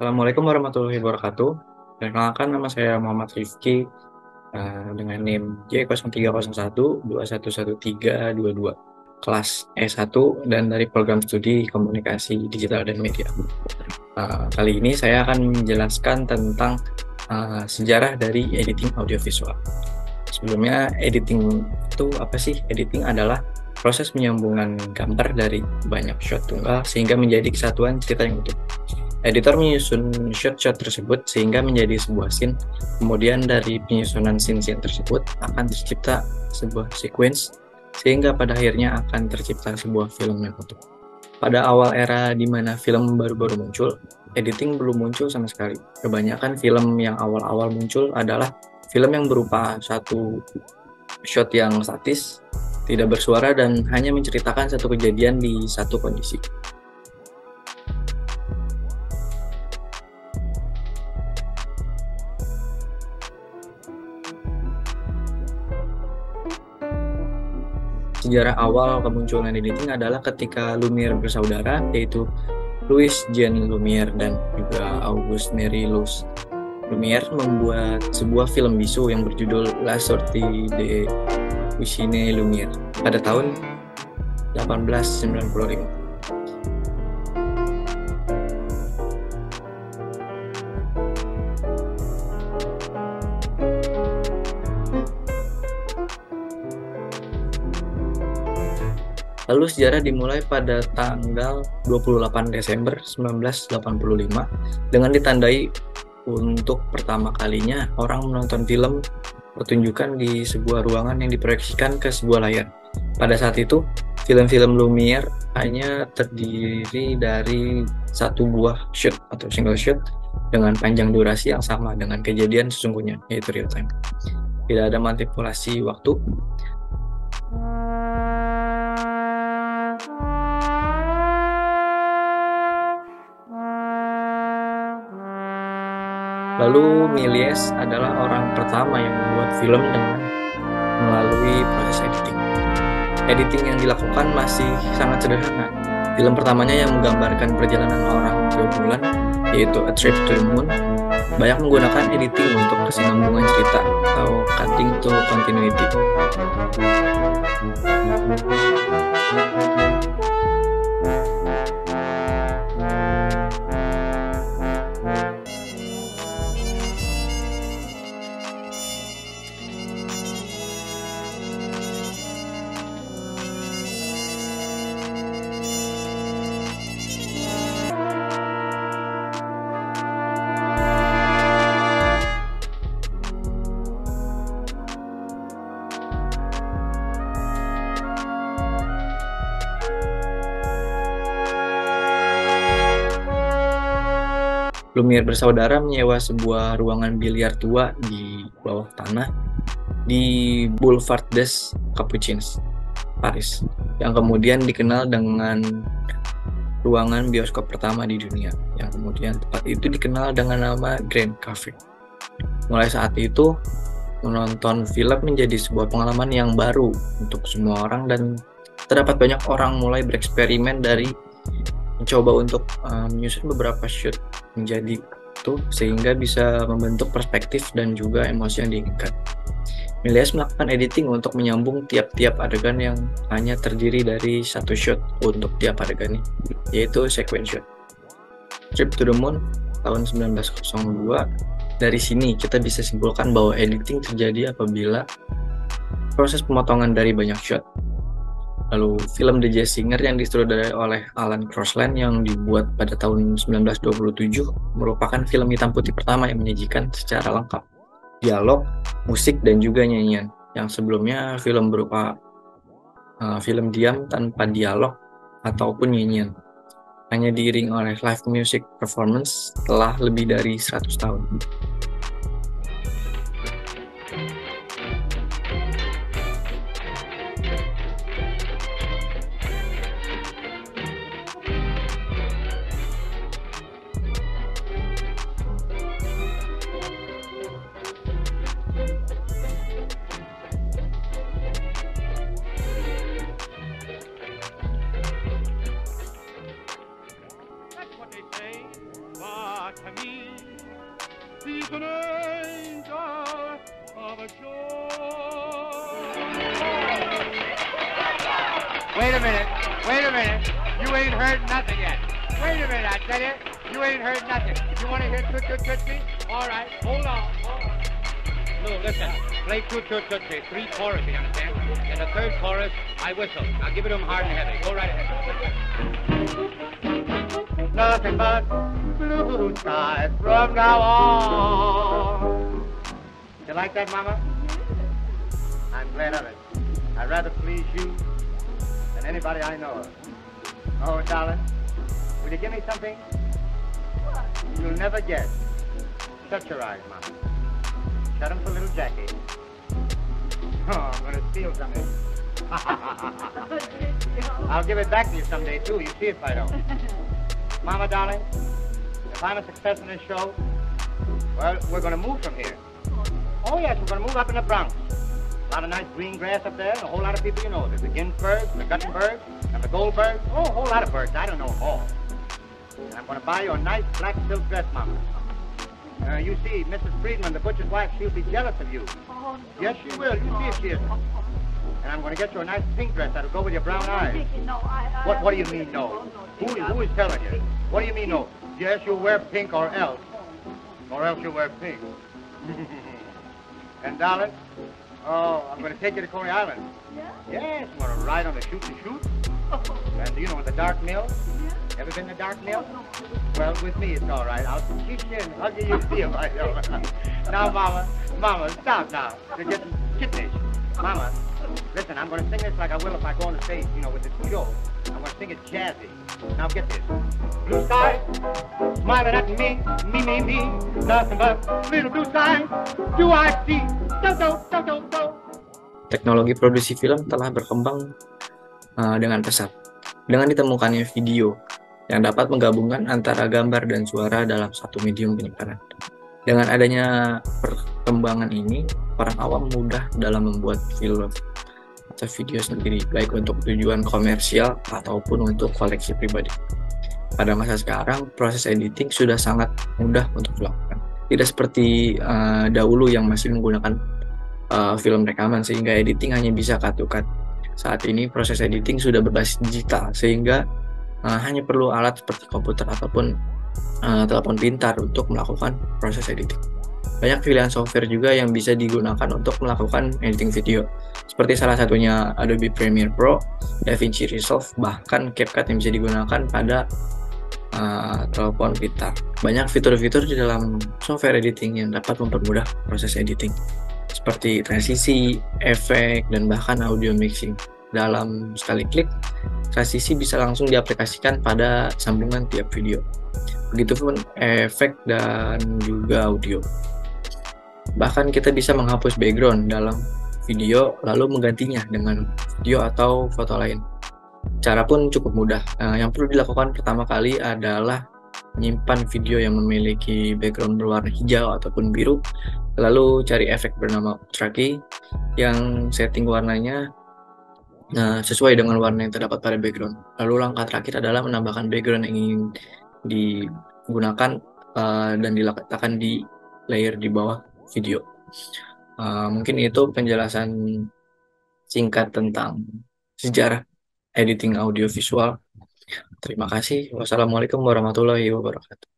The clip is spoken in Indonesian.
Assalamualaikum warahmatullahi wabarakatuh. Perkenalkan nama saya Muhammad Rifki dengan NIM J0301211322 kelas E1 dan dari program studi Komunikasi Digital dan Media. Kali ini saya akan menjelaskan tentang sejarah dari editing audiovisual. Sebelumnya, editing itu apa sih? Editing adalah proses penyambungan gambar dari banyak shot tunggal sehingga menjadi kesatuan cerita yang utuh. Editor menyusun shot-shot tersebut sehingga menjadi sebuah scene. Kemudian dari penyusunan scene-scene tersebut akan tercipta sebuah sequence sehingga pada akhirnya akan tercipta sebuah film yang utuh. Pada awal era di mana film baru-baru muncul, editing belum muncul sama sekali. Kebanyakan film yang awal-awal muncul adalah film yang berupa satu shot yang statis, tidak bersuara, dan hanya menceritakan satu kejadian di satu kondisi. Sejarah awal kemunculan editing adalah ketika Lumière bersaudara, yaitu Louis Jean Lumière dan juga Auguste Marie-Louise Lumière membuat sebuah film bisu yang berjudul La Sortie de Eugène Lumière pada tahun 1895. Lalu sejarah dimulai pada tanggal 28 Desember 1985 dengan ditandai untuk pertama kalinya orang menonton film pertunjukan di sebuah ruangan yang diproyeksikan ke sebuah layar. Pada saat itu, film-film Lumière hanya terdiri dari satu buah shoot atau single shot dengan panjang durasi yang sama dengan kejadian sesungguhnya, yaitu real time. Tidak ada manipulasi waktu. Lalu Méliès adalah orang pertama yang membuat film dengan melalui proses editing. Editing yang dilakukan masih sangat sederhana. Film pertamanya yang menggambarkan perjalanan orang ke bulan, yaitu A Trip to the Moon, banyak menggunakan editing untuk kesinambungan cerita atau cutting to continuity. Lumière bersaudara menyewa sebuah ruangan biliar tua di bawah tanah di Boulevard des Capucines, Paris, yang kemudian dikenal dengan ruangan bioskop pertama di dunia, yang kemudian tempat itu dikenal dengan nama Grand Café. Mulai saat itu, menonton film menjadi sebuah pengalaman yang baru untuk semua orang, dan terdapat banyak orang mulai bereksperimen dari mencoba untuk menyusun beberapa shoot menjadi itu sehingga bisa membentuk perspektif dan juga emosi yang diinginkan. Méliès melakukan editing untuk menyambung tiap-tiap adegan yang hanya terdiri dari satu shot untuk tiap adegannya, yaitu sequence shot. Trip to the Moon tahun 1902. Dari sini kita bisa simpulkan bahwa editing terjadi apabila proses pemotongan dari banyak shot. Lalu film The Jazz Singer yang disutradarai oleh Alan Crosland yang dibuat pada tahun 1927 merupakan film hitam putih pertama yang menyajikan secara lengkap dialog, musik, dan juga nyanyian. Yang sebelumnya film berupa film diam tanpa dialog ataupun nyanyian, hanya diiring oleh live music performance setelah lebih dari 100 tahun. That's what they say. But but to me, she's an angel of a shore. Wait a minute. Wait a minute. You ain't heard nothing yet. Wait a minute, I tell you. You ain't heard nothing. You want to hear Toot Toot Tootsie? All right, hold on. No, listen. Play Toot Toot Tootsie. 3 choruses, you understand? In the 3rd chorus, I whistle. Now give it to him hard and heavy. Go right ahead. Nothing but blue skies from now on. You like that, Mama? I'm glad of it. I'd rather please you than anybody I know of. Oh, darling, will you give me something? You'll never guess. Shut your eyes, Mama. Shut them for little Jackie. Oh, I'm gonna steal something. I'll give it back to you someday, too. You see if I don't. Mama, darling, if I'm a success in this show, well, we're gonna move from here. Oh, yes, we're gonna move up in the Bronx. A lot of nice green grass up there, and a whole lot of people you know. There's the Ginsbergs, the Guttenbergs, and the Goldbergs. Oh, a whole lot of birds. I don't know them all. And I'm going to buy you a nice black silk dress, Mama. You see, Mrs. Friedman, the butcher's wife, she'll be jealous of you. Oh, no. Yes, she will. You see if she isn't. And I'm going to get you a nice pink dress that'll go with your brown eyes. What do you mean, no? Who is telling you? What do you mean, no? Yes, you'll wear pink or else. Or else you'll wear pink. And, darling, oh, I'm going to take you to Coney Island. Yeah? Yes, I'm going to ride on the shoot and shoot. And, you know, the dark mill. Ever been to the dark mill? Well, with me, it's all right. I'll kiss you and hug you, you'll see if I don't. Now, Mama, stop now. You're getting kittenish. Mama, listen, I'm going to sing this like I will if I go on the stage, you know, with this show. I'm going to sing it jazzy. Now, get this. Blue sky, smiling at me, me. Nothing but little blue sky. Do I see? Do. Teknologi produksi film telah berkembang dengan pesat. Dengan ditemukannya video yang dapat menggabungkan antara gambar dan suara dalam satu medium penyiaran. Dengan adanya perkembangan ini, orang awam mudah dalam membuat film atau video sendiri, baik untuk tujuan komersial ataupun untuk koleksi pribadi. Pada masa sekarang, proses editing sudah sangat mudah untuk dilakukan. Tidak seperti dahulu yang masih menggunakan film rekaman, sehingga editing hanya bisa cut-to-cut. Saat ini proses editing sudah berbasis digital, sehingga hanya perlu alat seperti komputer ataupun telepon pintar untuk melakukan proses editing. Banyak pilihan software juga yang bisa digunakan untuk melakukan editing video, seperti salah satunya Adobe Premiere Pro, DaVinci Resolve, bahkan CapCut yang bisa digunakan pada telepon pintar. Banyak fitur-fitur di dalam software editing yang dapat mempermudah proses editing, seperti transisi, efek, dan bahkan audio mixing. Dalam sekali klik, transisi bisa langsung diaplikasikan pada sambungan tiap video. Begitupun efek dan juga audio. Bahkan kita bisa menghapus background dalam video lalu menggantinya dengan video atau foto lain. Cara pun cukup mudah. Yang perlu dilakukan pertama kali adalah menyimpan video yang memiliki background berwarna hijau ataupun biru, lalu cari efek bernama Ultra Key yang setting warnanya sesuai dengan warna yang terdapat pada background. Lalu langkah terakhir adalah menambahkan background yang ingin digunakan dan diletakkan di layer di bawah video. Mungkin itu penjelasan singkat tentang sejarah editing audio visual. Terima kasih. Wassalamualaikum warahmatullahi wabarakatuh.